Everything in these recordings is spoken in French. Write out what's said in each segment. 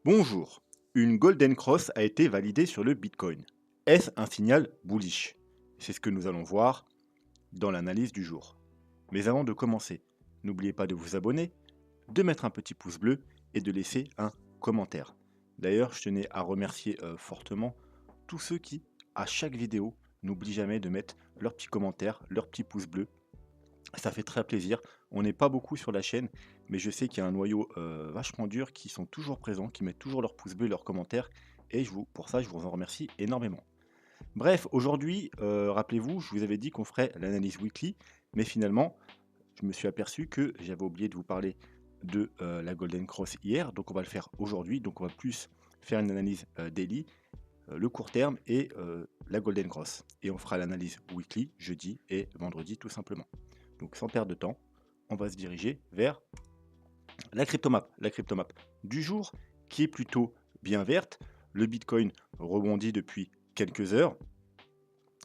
Bonjour, une Golden Cross a été validée sur le Bitcoin. Est-ce un signal bullish? C'est ce que nous allons voir dans l'analyse du jour. Mais avant de commencer, n'oubliez pas de vous abonner, de mettre un petit pouce bleu et de laisser un commentaire. D'ailleurs, je tenais à remercier fortement tous ceux qui, à chaque vidéo, n'oublient jamais de mettre leur petit commentaire, leur petit pouce bleu. Ça fait très plaisir. On n'est pas beaucoup sur la chaîne, mais je sais qu'il y a un noyau vachement dur qui sont toujours présents, qui mettent toujours leur pouce bleu, leurs commentaires, et pour ça, je vous en remercie énormément. Bref, aujourd'hui, rappelez-vous, je vous avais dit qu'on ferait l'analyse weekly, mais finalement, je me suis aperçu que j'avais oublié de vous parler de la Golden Cross hier, donc on va le faire aujourd'hui. Donc on va plus faire une analyse daily, le court terme et la Golden Cross. Et on fera l'analyse weekly jeudi et vendredi tout simplement. Donc sans perdre de temps, on va se diriger vers la cryptomap du jour qui est plutôt bien verte. Le Bitcoin rebondit depuis quelques heures.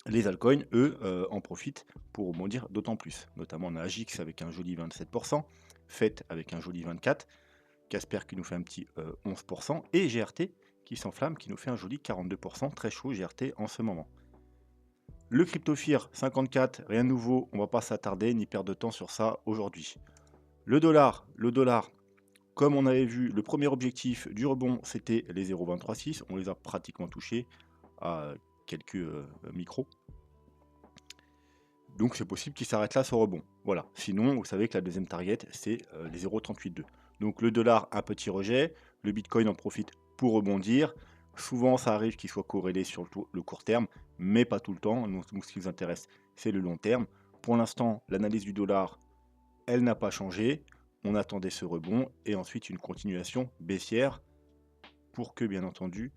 Les altcoins, eux, en profitent pour rebondir d'autant plus. Notamment on a AGX avec un joli 27%, FET avec un joli 24%, Casper qui nous fait un petit 11%, et GRT qui s'enflamme, qui nous fait un joli 42%, très chaud GRT en ce moment. Le CryptoFear 54, rien de nouveau, on va pas s'attarder ni perdre de temps sur ça aujourd'hui. Le dollar, comme on avait vu, le premier objectif du rebond, c'était les 0,236. On les a pratiquement touchés à quelques micros. Donc c'est possible qu'il s'arrête là sur rebond. Voilà. Sinon, vous savez que la deuxième target, c'est les 0,382. Donc le dollar, un petit rejet. Le Bitcoin en profite pour rebondir. Souvent, ça arrive qu'il soit corrélé sur le court terme, mais pas tout le temps. Nous, ce qui nous intéresse, c'est le long terme. Pour l'instant, l'analyse du dollar, elle n'a pas changé. On attendait ce rebond et ensuite une continuation baissière pour que, bien entendu,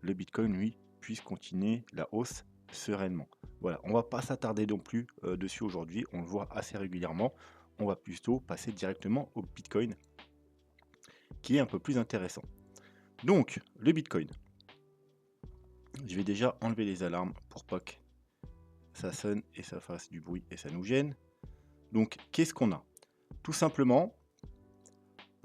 le Bitcoin, lui, puisse continuer la hausse sereinement. Voilà, on va pas s'attarder non plus dessus aujourd'hui, on le voit assez régulièrement. On va plutôt passer directement au Bitcoin, qui est un peu plus intéressant. Donc, le Bitcoin. Je vais déjà enlever les alarmes pour pas que ça sonne et ça fasse du bruit et ça nous gêne. Donc, qu'est-ce qu'on a? Tout simplement,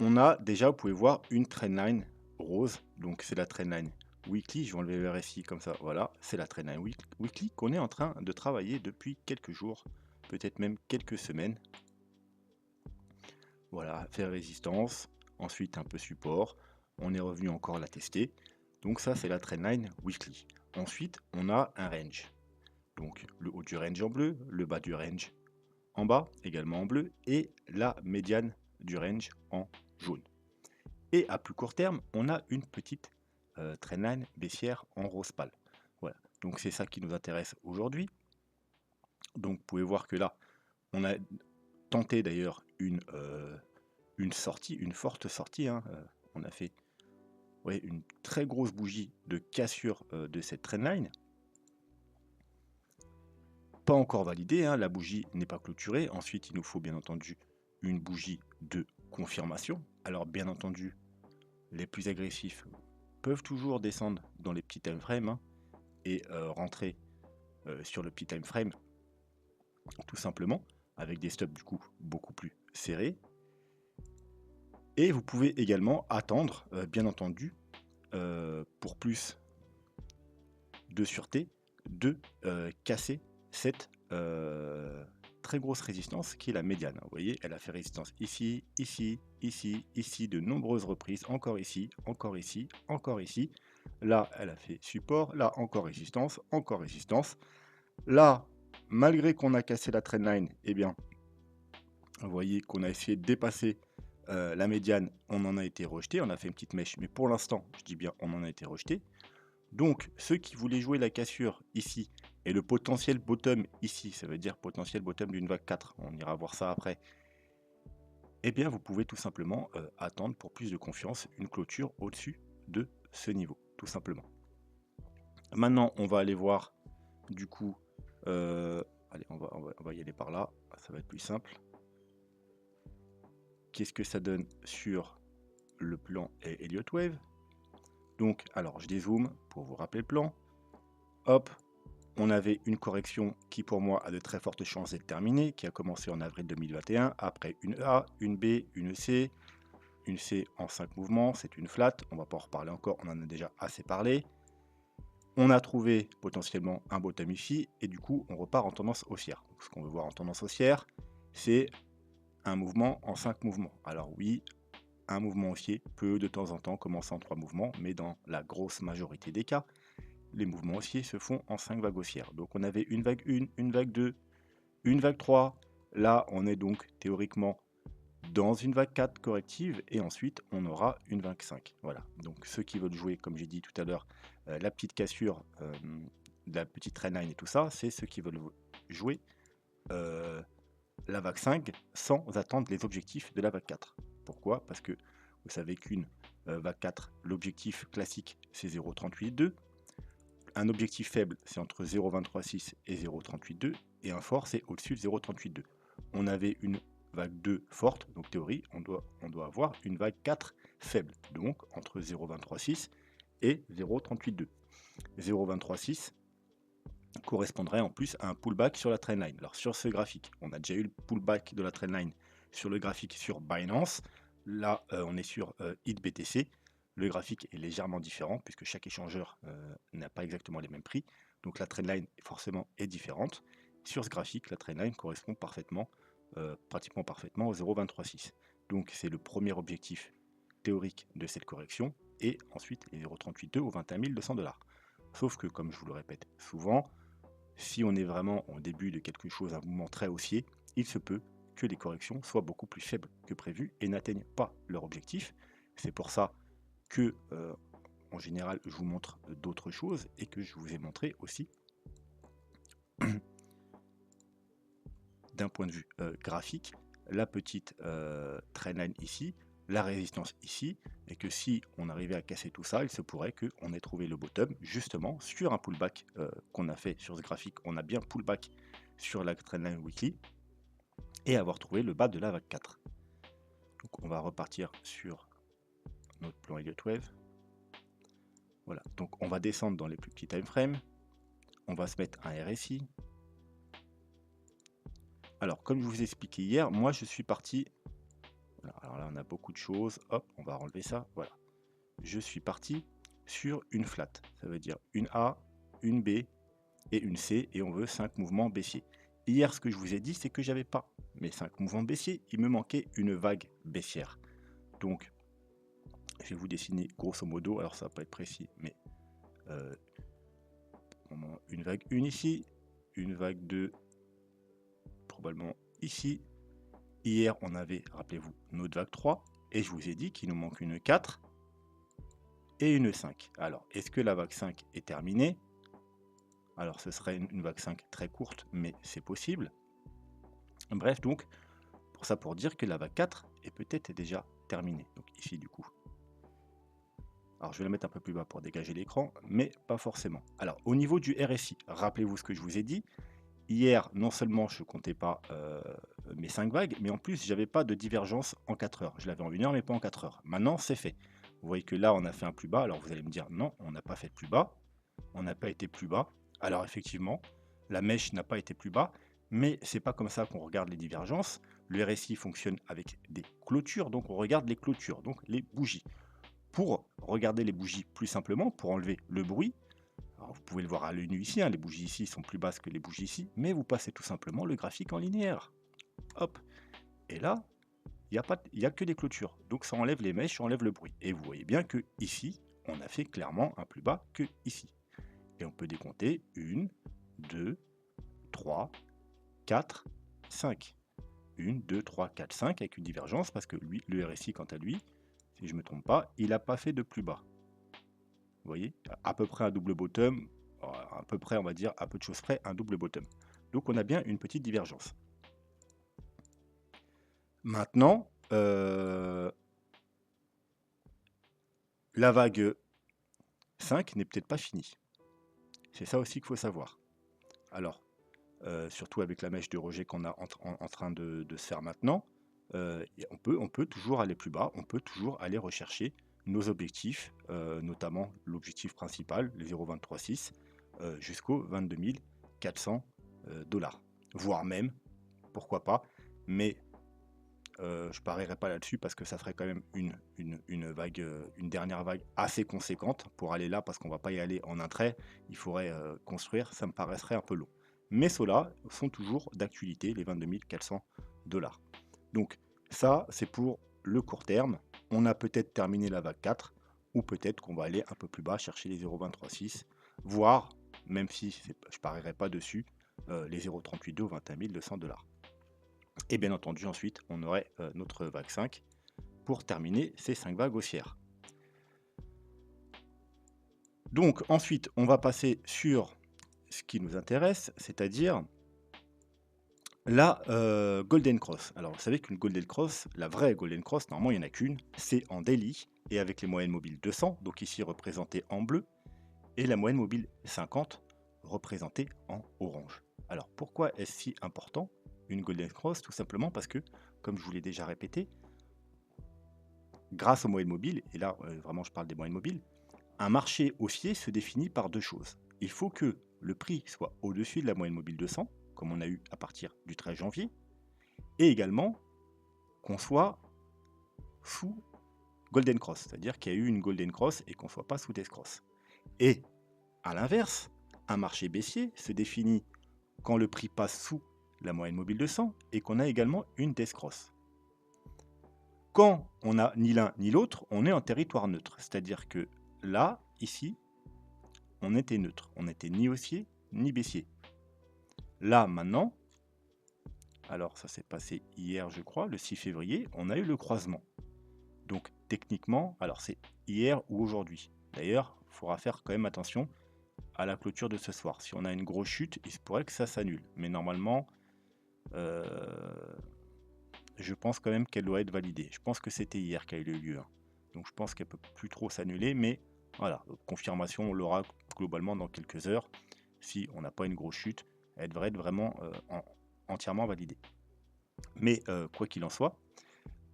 on a déjà, vous pouvez voir, une trendline rose. Donc, c'est la trendline weekly. Je vais enlever le RSI comme ça. Voilà, c'est la trendline weekly qu'on est en train de travailler depuis quelques jours, peut-être même quelques semaines. Voilà, faire résistance, ensuite un peu support. On est revenu encore la tester. Donc, ça, c'est la trendline weekly. Ensuite, on a un range. Donc, le haut du range en bleu, le bas du range en bas, également en bleu, et la médiane du range en jaune. Et à plus court terme, on a une petite trendline baissière en rose pâle. Voilà, donc c'est ça qui nous intéresse aujourd'hui. Donc vous pouvez voir que là, on a tenté d'ailleurs une sortie, une forte sortie. Hein. On a fait une très grosse bougie de cassure de cette trendline. Pas encore validée, hein, la bougie n'est pas clôturée. Ensuite, il nous faut bien entendu une bougie de confirmation. Alors bien entendu, les plus agressifs peuvent toujours descendre dans les petits time frames hein, et rentrer sur le petit time frame tout simplement avec des stops du coup beaucoup plus serrés. Et vous pouvez également attendre bien entendu pour plus de sûreté de casser cette très grosse résistance qui est la médiane. Vous voyez, elle a fait résistance ici, ici, ici, ici, de nombreuses reprises, encore ici, encore ici, encore ici. Là, elle a fait support, là, encore résistance, encore résistance. Là, malgré qu'on a cassé la trendline, eh bien, vous voyez qu'on a essayé de dépasser la médiane, on en a été rejeté, on a fait une petite mèche, mais pour l'instant, je dis bien, on en a été rejeté. Donc, ceux qui voulaient jouer la cassure ici, et le potentiel bottom ici, ça veut dire potentiel bottom d'une vague 4, on ira voir ça après, eh bien vous pouvez tout simplement attendre pour plus de confiance une clôture au-dessus de ce niveau, tout simplement. Maintenant, on va aller voir, du coup, allez, on va y aller par là, ça va être plus simple. Qu'est-ce que ça donne sur le plan Elliott Wave? Donc, alors je dézoome pour vous rappeler le plan. Hop, on avait une correction qui pour moi a de très fortes chances d'être terminée, qui a commencé en avril 2021, après une A, une B, une C, une C en 5 mouvements, c'est une flat, on va pas en reparler encore, on en a déjà assez parlé. On a trouvé potentiellement un bottom ici, et du coup, on repart en tendance haussière. Donc, ce qu'on veut voir en tendance haussière, c'est un mouvement en 5 mouvements. Alors oui, un mouvement haussier peut de temps en temps commencer en 3 mouvements, mais dans la grosse majorité des cas, les mouvements haussiers se font en 5 vagues haussières. Donc on avait une vague 1, une vague 2, une vague 3. Là, on est donc théoriquement dans une vague 4 corrective, et ensuite on aura une vague 5. Voilà, donc ceux qui veulent jouer, comme j'ai dit tout à l'heure, la petite cassure de la petite trendline et tout ça, c'est ceux qui veulent jouer la vague 5 sans attendre les objectifs de la vague 4. Pourquoi? Parce que vous savez qu'une vague 4, l'objectif classique c'est 0,382. Un objectif faible c'est entre 0,236 et 0,382, et un fort c'est au-dessus de 0,382. On avait une vague 2 forte, donc théorie, on doit avoir une vague 4 faible, donc entre 0,236 et 0,382. 0,236 correspondrait en plus à un pullback sur la trendline. Alors sur ce graphique, on a déjà eu le pullback de la trendline sur le graphique sur Binance. Là, on est sur HitBTC. Le graphique est légèrement différent puisque chaque échangeur n'a pas exactement les mêmes prix. Donc la trendline forcément est différente. Sur ce graphique, la trendline correspond parfaitement, pratiquement parfaitement au 0,236. Donc c'est le premier objectif théorique de cette correction, et ensuite les 0,382 au 21 200$. Sauf que, comme je vous le répète souvent, si on est vraiment au début de quelque chose, un mouvement très haussier, il se peut que les corrections soient beaucoup plus faibles que prévu et n'atteignent pas leur objectif. C'est pour ça que, en général, je vous montre d'autres choses et que je vous ai montré aussi d'un point de vue graphique, la petite trendline ici, la résistance ici, et que si on arrivait à casser tout ça, il se pourrait qu'on ait trouvé le bottom justement sur un pullback qu'on a fait sur ce graphique. On a bien pullback sur la trendline weekly et avoir trouvé le bas de la vague 4. Donc on va repartir sur notre plan Elliott Wave. Voilà, donc on va descendre dans les plus petits time frames. On va se mettre un RSI. Alors, comme je vous ai expliqué hier, moi je suis parti. Voilà, alors là, on a beaucoup de choses. Hop, on va enlever ça. Voilà. Je suis parti sur une flat. Ça veut dire une A, une B et une C. Et on veut 5 mouvements baissiers. Hier, ce que je vous ai dit, c'est que j'avais pas mes 5 mouvements baissiers. Il me manquait une vague baissière. Donc, je vais vous dessiner grosso modo. Alors, ça va pas être précis, mais une vague 1 ici, une vague 2 probablement ici. Hier, on avait, rappelez-vous, notre vague 3, et je vous ai dit qu'il nous manque une 4 et une 5. Alors, est-ce que la vague 5 est terminée? Alors, ce serait une vague 5 très courte, mais c'est possible. Bref, donc, pour dire que la vague 4 est peut-être déjà terminée. Donc ici, du coup. Alors, je vais la mettre un peu plus bas pour dégager l'écran, mais pas forcément. Alors, au niveau du RSI, rappelez-vous ce que je vous ai dit. Hier, non seulement je ne comptais pas mes 5 vagues, mais en plus, j'avais pas de divergence en 4 heures. Je l'avais en 1 heure, mais pas en 4 heures. Maintenant, c'est fait. Vous voyez que là, on a fait un plus bas. Alors, vous allez me dire, non, on n'a pas fait de plus bas. On n'a pas été plus bas. Alors, effectivement, la mèche n'a pas été plus bas, mais c'est pas comme ça qu'on regarde les divergences. Le RSI fonctionne avec des clôtures, donc on regarde les clôtures, donc les bougies. Pour regarder les bougies plus simplement, pour enlever le bruit, alors vous pouvez le voir à l'œil nu ici, hein, les bougies ici sont plus basses que les bougies ici, mais vous passez tout simplement le graphique en linéaire. Hop. Et là, il n'y a que des clôtures. Donc ça enlève les mèches, ça enlève le bruit. Et vous voyez bien que ici, on a fait clairement un plus bas que ici. Et on peut décompter 1, 2, 3, 4, 5. 1, 2, 3, 4, 5 avec une divergence parce que lui, le RSI, quant à lui, si je ne me trompe pas, il n'a pas fait de plus bas. Vous voyez, à peu près un double bottom, à peu près, on va dire, à peu de choses près, un double bottom. Donc on a bien une petite divergence. Maintenant, la vague 5 n'est peut-être pas finie. C'est ça aussi qu'il faut savoir. Alors, surtout avec la mèche de rejet qu'on a en train de se faire maintenant, on peut toujours aller plus bas, on peut toujours aller rechercher nos objectifs, notamment l'objectif principal, les 0,236, jusqu'aux 22 400 $. Voire même, pourquoi pas, mais je parierai pas là-dessus parce que ça ferait quand même une vague, une dernière vague assez conséquente pour aller là, parce qu'on va pas y aller en un trait. Il faudrait construire, ça me paraîtrait un peu long. Mais ceux-là sont toujours d'actualité, les 22 400 $. Donc ça, c'est pour le court terme. On a peut-être terminé la vague 4, ou peut-être qu'on va aller un peu plus bas, chercher les 0,236, voire, même si je parierai pas dessus, les 0,382 ou 21 200 $. Et bien entendu, ensuite, on aurait notre vague 5 pour terminer ces 5 vagues haussières. Donc ensuite, on va passer sur ce qui nous intéresse, c'est-à-dire la Golden Cross. Alors vous savez qu'une Golden Cross, la vraie Golden Cross, normalement il n'y en a qu'une, c'est en daily et avec les moyennes mobiles 200, donc ici représentée en bleu, et la moyenne mobile 50 représentée en orange. Alors pourquoi est-ce si important une Golden Cross? Tout simplement parce que, comme je vous l'ai déjà répété, grâce aux moyennes mobiles, et là vraiment je parle des moyennes mobiles, un marché haussier se définit par deux choses. Il faut que le prix soit au-dessus de la moyenne mobile 200, comme on a eu à partir du 13 janvier, et également qu'on soit sous Golden Cross, c'est-à-dire qu'il y a eu une Golden Cross et qu'on ne soit pas sous Death Cross. Et à l'inverse, un marché baissier se définit quand le prix passe sous la moyenne mobile 200 et qu'on a également une Death Cross. Quand on n'a ni l'un ni l'autre, on est en territoire neutre, c'est-à-dire que là, ici, on était neutre, on n'était ni haussier ni baissier. Là, maintenant, alors ça s'est passé hier, je crois, le 6 février, on a eu le croisement. Donc techniquement, alors c'est hier ou aujourd'hui. D'ailleurs, il faudra faire quand même attention à la clôture de ce soir. Si on a une grosse chute, il se pourrait que ça s'annule. Mais normalement, je pense quand même qu'elle doit être validée. Je pense que c'était hier qu'a eu lieu. Donc je pense qu'elle peut plus trop s'annuler, mais voilà, confirmation, on l'aura globalement dans quelques heures. Si on n'a pas une grosse chute, elle devrait être vraiment entièrement validée. Mais quoi qu'il en soit,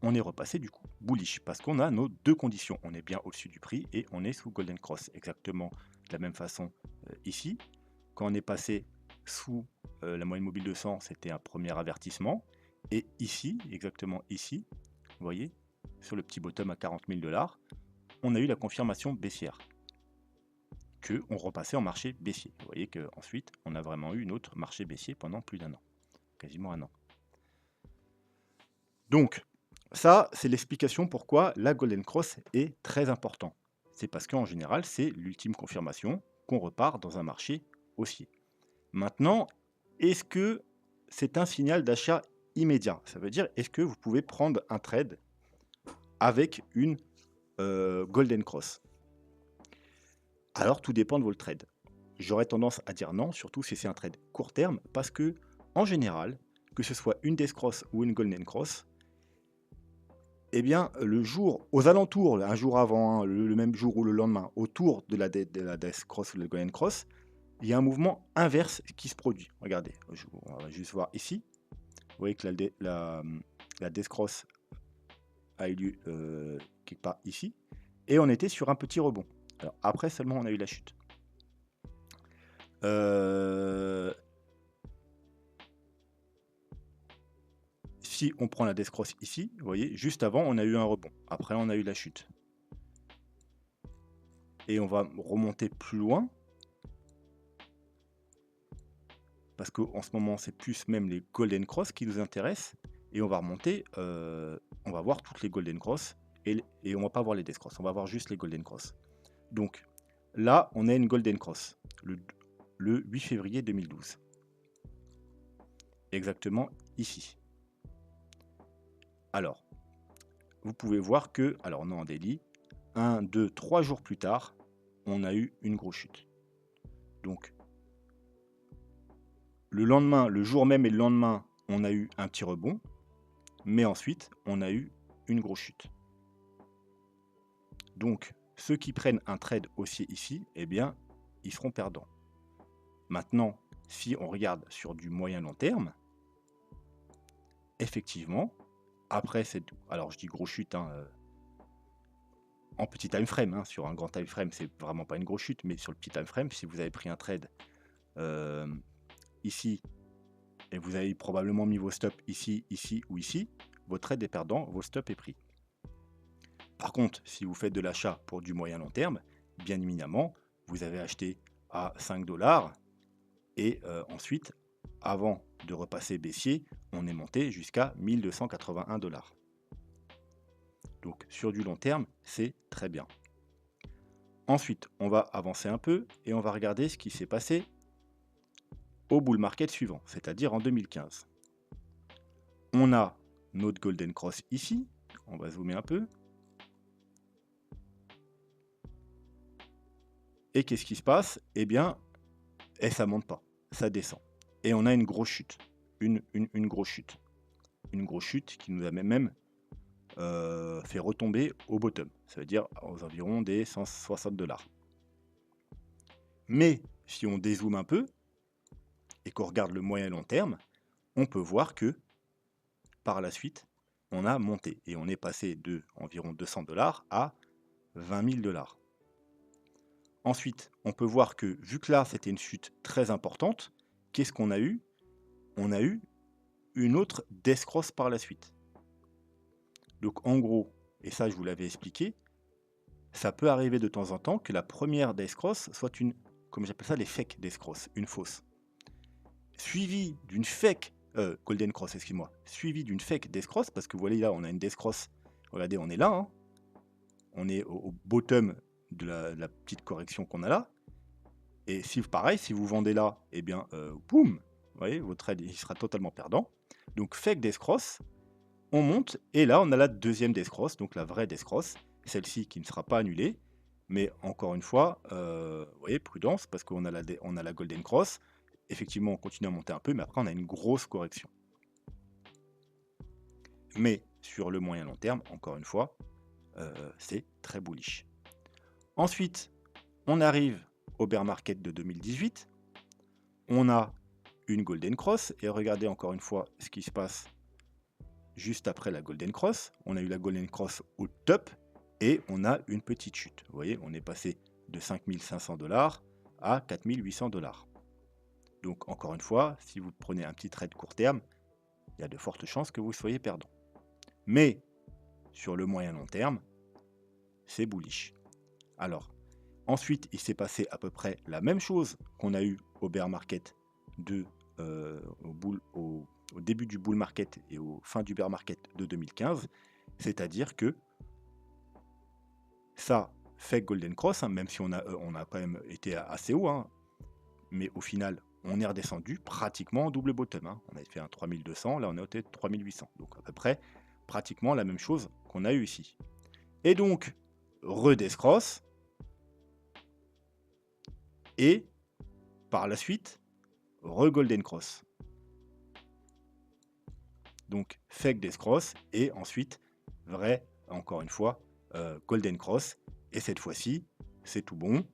on est repassé du coup bullish parce qu'on a nos deux conditions. On est bien au-dessus du prix et on est sous Golden Cross. Exactement de la même façon ici. Quand on est passé sous la moyenne mobile 200, c'était un premier avertissement. Et ici, exactement ici, vous voyez, sur le petit bottom à 40 000 $, on a eu la confirmation baissière. On repassait en marché baissier. Vous voyez qu'ensuite, on a vraiment eu notre marché baissier pendant plus d'un an. Quasiment un an. Donc, ça, c'est l'explication pourquoi la Golden Cross est très important. C'est parce qu'en général, c'est l'ultime confirmation qu'on repart dans un marché haussier. Maintenant, est-ce que c'est un signal d'achat immédiat? Ça veut dire, est-ce que vous pouvez prendre un trade avec une Golden Cross? Alors, tout dépend de votre trade. J'aurais tendance à dire non, surtout si c'est un trade court terme, parce que, en général, que ce soit une Death Cross ou une Golden Cross, eh bien, le jour, aux alentours, un jour avant, hein, le même jour ou le lendemain, autour de la Death Cross ou de la Golden Cross, il y a un mouvement inverse qui se produit. Regardez, on va juste voir ici. Vous voyez que la Death Cross a eu lieu quelque part ici. Et on était sur un petit rebond. Alors après seulement on a eu la chute. Si on prend la Death Cross ici, vous voyez, juste avant on a eu un rebond. Après on a eu la chute. Et on va remonter plus loin. Parce qu'en ce moment, c'est plus même les Golden Cross qui nous intéressent. Et on va remonter, on va voir toutes les Golden Cross. Et on va pas voir les Death Cross, on va voir juste les Golden Cross. Donc là, on a une Golden Cross, le 8 février 2012. Exactement ici. Alors, vous pouvez voir que, alors non en daily, 1, 2, 3 jours plus tard, on a eu une grosse chute. Donc, le lendemain, le jour même et le lendemain, on a eu un petit rebond, mais ensuite, on a eu une grosse chute. Donc, ceux qui prennent un trade haussier ici, eh bien, ils seront perdants. Maintenant, si on regarde sur du moyen long terme, effectivement, après cette, alors je dis grosse chute, hein, en petit time frame, hein, sur un grand time frame, c'est vraiment pas une grosse chute, mais sur le petit time frame, si vous avez pris un trade ici, et vous avez probablement mis vos stops ici, ici ou ici, votre trade est perdant, votre stop est pris. Par contre, si vous faites de l'achat pour du moyen long terme, bien évidemment, vous avez acheté à 5 dollars et ensuite, avant de repasser baissier, on est monté jusqu'à 1281 dollars. Donc sur du long terme, c'est très bien. Ensuite, on va avancer un peu et on va regarder ce qui s'est passé au bull market suivant, c'est-à-dire en 2015. On a notre Golden Cross ici, on va zoomer un peu. Et qu'est-ce qui se passe? Eh bien, ça monte pas, ça descend. Et on a une grosse chute, une grosse chute. Une grosse chute qui nous a même fait retomber au bottom, ça veut dire aux environs des 160 dollars. Mais si on dézoome un peu et qu'on regarde le moyen et long terme, on peut voir que par la suite, on a monté et on est passé de environ 200 dollars à 20 000 dollars. Ensuite, on peut voir que vu que là, c'était une chute très importante, qu'est-ce qu'on a eu? On a eu une autre death cross par la suite. Donc en gros, et ça je vous l'avais expliqué, ça peut arriver de temps en temps que la première death cross soit une, comme j'appelle ça, les fake death cross, une fausse. Suivie d'une fake golden cross, excuse-moi, suivie d'une fake death cross, parce que vous voyez là, on a une death cross, regardez, on est là, hein, on est au bottom de la petite correction qu'on a là, et si pareil, si vous vendez là, eh bien, boum, vous voyez, votre trade il sera totalement perdant. Donc fake death cross, on monte, et là on a la deuxième death cross, donc la vraie death cross, celle-ci qui ne sera pas annulée, mais encore une fois, vous voyez, prudence, parce qu'on a la golden cross, effectivement on continue à monter un peu, mais après on a une grosse correction. Mais sur le moyen long terme, encore une fois, c'est très bullish. Ensuite, on arrive au bear market de 2018, on a une golden cross, et regardez encore une fois ce qui se passe juste après la golden cross. On a eu la golden cross au top, et on a une petite chute. Vous voyez, on est passé de 5500 dollars à 4800 dollars. Donc encore une fois, si vous prenez un petit trade court terme, il y a de fortes chances que vous soyez perdant. Mais sur le moyen long terme, c'est bullish. Alors, ensuite, il s'est passé à peu près la même chose qu'on a eu au bear market au début du bull market et au fin du bear market de 2015, c'est-à-dire que ça fait golden cross, hein, même si on a quand même été assez haut, hein, mais au final, on est redescendu pratiquement en double bottom. Hein. On avait fait un 3200, là on est au 3800. Donc à peu près, pratiquement la même chose qu'on a eu ici. Et donc, re-death cross, et par la suite, re-golden cross. Donc fake death cross, et ensuite, vrai, encore une fois, golden cross. Et cette fois-ci, c'est tout bon.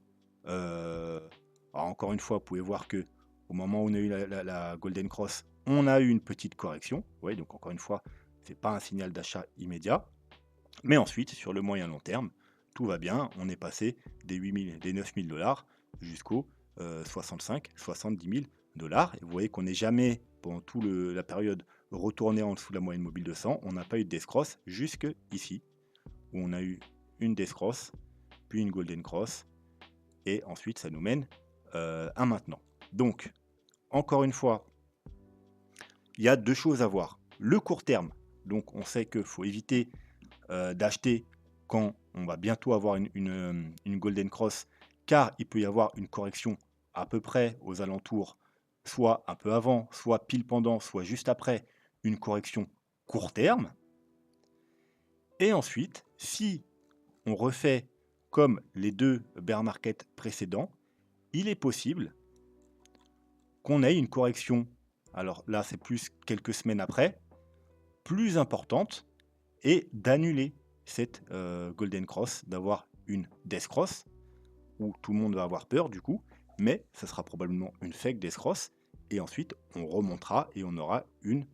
Alors encore une fois, vous pouvez voir que au moment où on a eu la golden cross, on a eu une petite correction. Ouais, donc encore une fois, c'est pas un signal d'achat immédiat. Mais ensuite, sur le moyen long terme, tout va bien. On est passé des 9000 dollars jusqu'aux 65-70 000 dollars. Et vous voyez qu'on n'est jamais, pendant toute la période, retourné en dessous de la moyenne mobile de 100. On n'a pas eu de death cross jusque ici, où on a eu une death cross, puis une golden cross, et ensuite ça nous mène à maintenant. Donc, encore une fois, il y a deux choses à voir. Le court terme, donc on sait qu'il faut éviter d'acheter quand on va bientôt avoir une golden cross, car il peut y avoir une correction à peu près aux alentours, soit un peu avant, soit pile pendant, soit juste après une correction court terme. Et ensuite, si on refait comme les deux bear market précédents, il est possible qu'on ait une correction, alors là c'est plus quelques semaines après, plus importante, et d'annuler cette golden cross, d'avoir une death cross, où tout le monde va avoir peur du coup, mais ça sera probablement une fake death cross, et ensuite on remontera et on aura une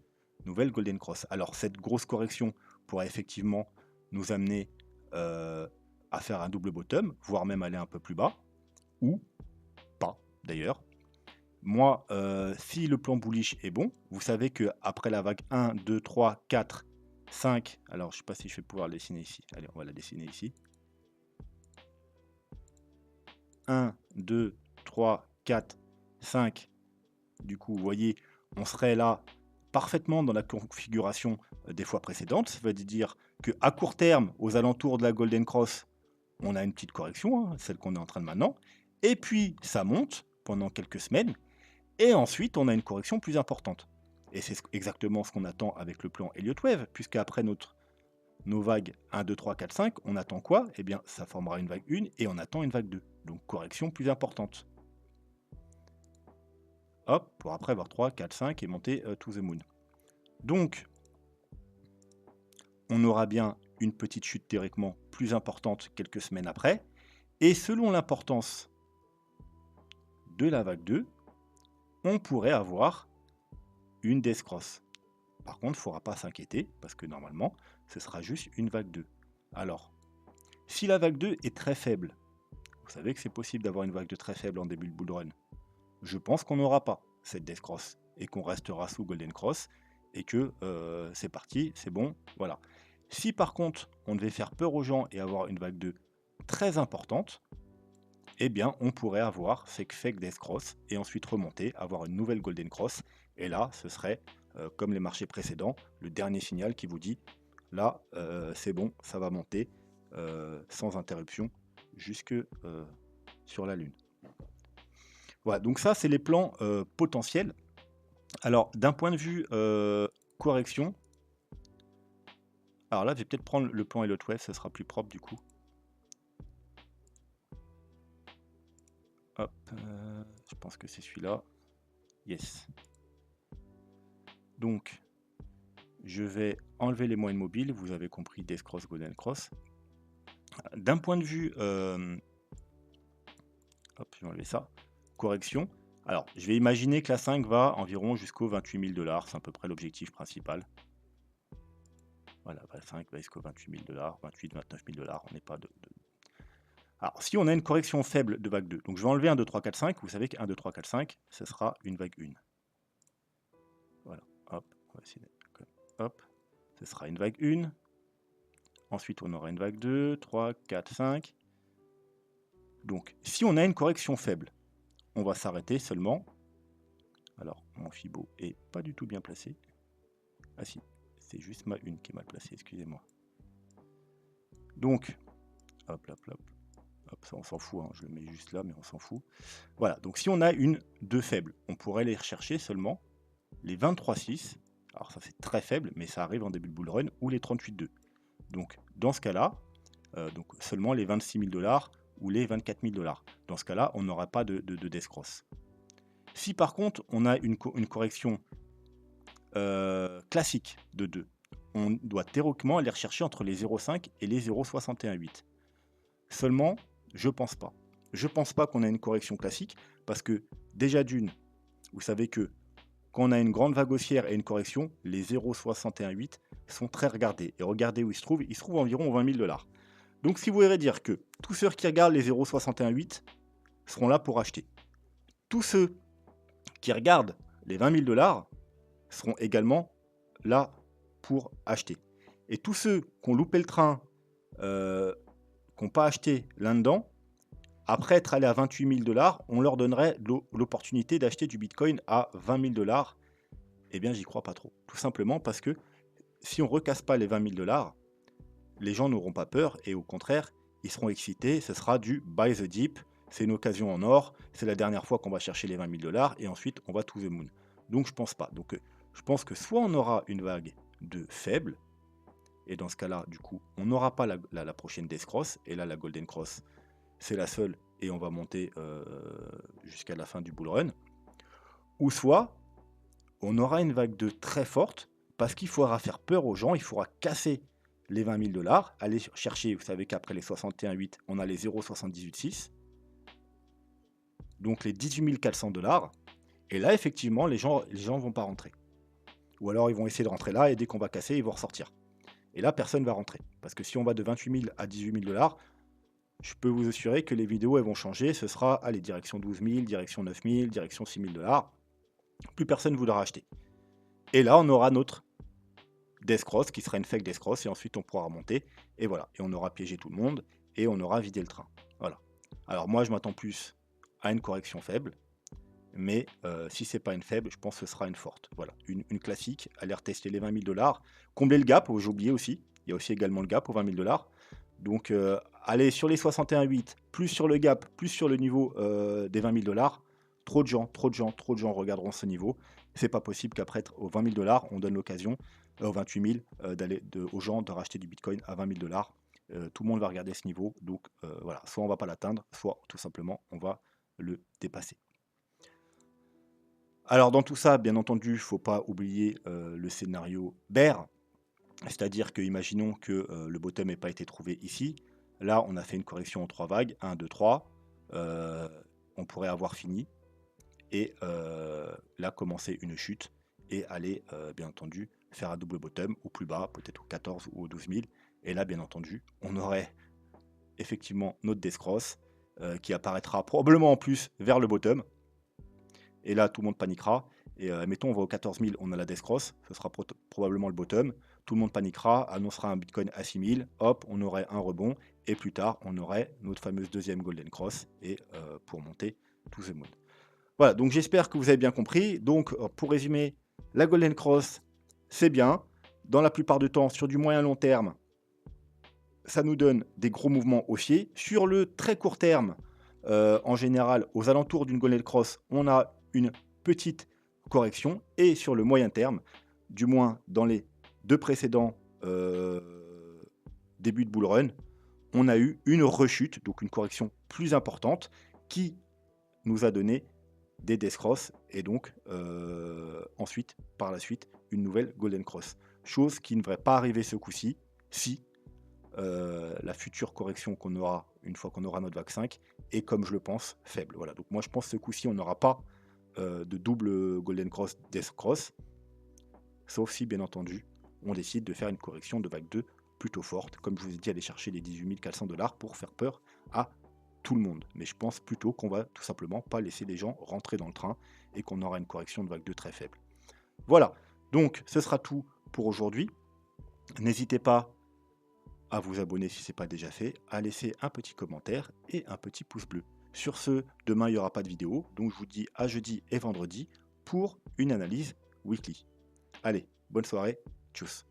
nouvelle golden cross. Alors cette grosse correction pourra effectivement nous amener à faire un double bottom, voire même aller un peu plus bas, ou pas d'ailleurs. Moi, si le plan bullish est bon, vous savez que après la vague 1, 2, 3, 4, 5. Alors, je ne sais pas si je vais pouvoir le dessiner ici. Allez, on va la dessiner ici. 1, 2, 3, 4, 5. Du coup, vous voyez, on serait là parfaitement dans la configuration des fois précédentes. Ça veut dire qu'à court terme, aux alentours de la Golden Cross, on a une petite correction, hein, celle qu'on est en train de maintenant. Et puis, ça monte pendant quelques semaines. Et ensuite, on a une correction plus importante. Et c'est exactement ce qu'on attend avec le plan Elliott Wave, puisqu'après nos vagues 1, 2, 3, 4, 5, on attend quoi? Eh bien, ça formera une vague 1 et on attend une vague 2. Donc, correction plus importante. Hop, pour après avoir 3, 4, 5 et monter to the moon. Donc, on aura bien une petite chute théoriquement plus importante quelques semaines après. Et selon l'importance de la vague 2, on pourrait avoir une death cross. Par contre, il ne faudra pas s'inquiéter, parce que normalement, ce sera juste une vague 2. Alors, si la vague 2 est très faible, vous savez que c'est possible d'avoir une vague 2 très faible en début de bull run. Je pense qu'on n'aura pas cette death cross, et qu'on restera sous golden cross, et que c'est parti, c'est bon, voilà. Si par contre, on devait faire peur aux gens et avoir une vague 2 très importante, eh bien, on pourrait avoir cette fake death cross, et ensuite remonter, avoir une nouvelle golden cross, et là, ce serait, comme les marchés précédents, le dernier signal qui vous dit, là, c'est bon, ça va monter, sans interruption, jusque sur la Lune. Voilà, donc ça, c'est les plans potentiels. Alors, d'un point de vue correction, alors là, je vais peut-être prendre le plan Elliott Wave, ça sera plus propre du coup. Hop, je pense que c'est celui-là. Yes. Donc, je vais enlever les moyennes mobiles, vous avez compris, Death Cross, Golden Cross. D'un point de vue, hop, je vais enlever ça, correction. Alors, je vais imaginer que la 5 va environ jusqu'aux 28 000 $, c'est à peu près l'objectif principal. Voilà, la 5 va jusqu'aux 28 000 $, 28, 29 000 $, on n'est pas de... Alors, si on a une correction faible de vague 2, donc je vais enlever 1, 2, 3, 4, 5, vous savez que 1, 2, 3, 4, 5, ce sera une vague 1. Voilà, hop, on va essayer de... Hop, ce sera une vague 1. Ensuite, on aura une vague 2, 3, 4, 5. Donc, si on a une correction faible, on va s'arrêter seulement. Alors, mon Fibo est pas du tout bien placé. Ah si, c'est juste ma 1 qui est mal placée, excusez-moi. Donc, hop, hop, hop. Hop, ça on s'en fout, hein, je le mets juste là, mais on s'en fout. Voilà, donc si on a une 2 faible, on pourrait aller rechercher seulement les 23,6. Alors ça c'est très faible, mais ça arrive en début de bull run, ou les 38,2. Donc dans ce cas-là, donc seulement les 26 000 $ ou les 24 000 $. Dans ce cas-là, on n'aura pas de death cross. Si par contre on a une correction classique de 2, on doit théoriquement aller rechercher entre les 0,5 et les 0,618. Seulement, je pense pas. Je pense pas qu'on a une correction classique, parce que déjà d'une, vous savez que quand on a une grande vague haussière et une correction, les 0,618 sont très regardés. Et regardez où ils se trouvent environ aux 20 000 $. Donc si vous voulez dire que tous ceux qui regardent les 0,618 seront là pour acheter. Tous ceux qui regardent les 20 000 $ seront également là pour acheter. Et tous ceux qui ont loupé le train, qui n'ont pas acheté là-dedans, après être allé à 28 000 $, on leur donnerait l'opportunité d'acheter du Bitcoin à 20 000 $. Eh bien, j'y crois pas trop. Tout simplement parce que si on ne recasse pas les 20 000 $, les gens n'auront pas peur et au contraire, ils seront excités. Ce sera du buy the dip. C'est une occasion en or. C'est la dernière fois qu'on va chercher les 20 000 $ et ensuite on va to the moon. Donc je pense pas. Donc je pense que soit on aura une vague de faible, et dans ce cas-là, du coup, on n'aura pas la prochaine death cross, et là la golden cross, c'est la seule, et on va monter jusqu'à la fin du bull run. Ou soit, on aura une vague de très forte, parce qu'il faudra faire peur aux gens, il faudra casser les 20 000 $, aller chercher, vous savez qu'après les 61,8, on a les 0,786, donc les 18 400 $, et là, effectivement, les gens vont pas rentrer. Ou alors, ils vont essayer de rentrer là, et dès qu'on va casser, ils vont ressortir. Et là, personne ne va rentrer. Parce que si on va de 28 000 à 18 000 $, je peux vous assurer que les vidéos elles vont changer. Ce sera, allez, direction 12 000, direction 9 000, direction 6 000 $. Plus personne ne voudra acheter. Et là, on aura notre death cross qui sera une fake death cross et ensuite on pourra remonter et voilà, et on aura piégé tout le monde et on aura vidé le train. Voilà. Alors moi je m'attends plus à une correction faible, mais si c'est pas une faible, je pense que ce sera une forte. Voilà, une classique, aller retester les 20 000 $, combler le gap, j'ai oublié aussi, il y a aussi également le gap aux 20 000 $. Donc aller sur les 61,8, plus sur le gap, plus sur le niveau des 20 000 $, trop de gens regarderont ce niveau. C'est pas possible qu'après aux 20 000 $, on donne l'occasion aux 28 000 aux gens de racheter du Bitcoin à 20 000 $. Tout le monde va regarder ce niveau, donc voilà, soit on va pas l'atteindre, soit tout simplement on va le dépasser. Alors dans tout ça, bien entendu, il ne faut pas oublier le scénario bear, c'est-à-dire que imaginons que le bottom n'ait pas été trouvé ici. Là, on a fait une correction en 3 vagues, 1, 2, 3. On pourrait avoir fini et là commencer une chute et aller bien entendu faire un double bottom ou plus bas, peut-être au 14 ou au 12 000. Et là, bien entendu, on aurait effectivement notre death cross qui apparaîtra probablement en plus vers le bottom. Et là, tout le monde paniquera. Et mettons, on va au 14 000, on a la death cross, ce sera probablement le bottom. Tout le monde paniquera, annoncera un Bitcoin à 6 000, hop, on aurait un rebond. Et plus tard, on aurait notre fameuse deuxième golden cross et pour monter to the moon. Voilà, donc j'espère que vous avez bien compris. Donc, pour résumer, la golden cross, c'est bien. Dans la plupart du temps, sur du moyen long terme, ça nous donne des gros mouvements haussiers. Sur le très court terme, en général, aux alentours d'une golden cross, on a une petite correction. Et sur le moyen terme, du moins dans les 2 précédents débuts de bull run, on a eu une rechute, donc une correction plus importante, qui nous a donné des death cross et donc ensuite, par la suite, une nouvelle golden cross. Chose qui ne devrait pas arriver ce coup-ci, si la future correction qu'on aura une fois qu'on aura notre vague 5 est, comme je le pense, faible. Voilà, donc moi je pense que ce coup-ci on n'aura pas de double golden cross, death cross, sauf si bien entendu on décide de faire une correction de vague 2 plutôt forte, comme je vous ai dit, aller chercher les 18 400 $ pour faire peur à tout le monde. Mais je pense plutôt qu'on va tout simplement pas laisser les gens rentrer dans le train et qu'on aura une correction de vague 2 très faible. Voilà, donc ce sera tout pour aujourd'hui. N'hésitez pas à vous abonner si ce n'est pas déjà fait, à laisser un petit commentaire et un petit pouce bleu. Sur ce, demain il n'y aura pas de vidéo, donc je vous dis à jeudi et vendredi pour une analyse weekly. Allez, bonne soirée, tchuss.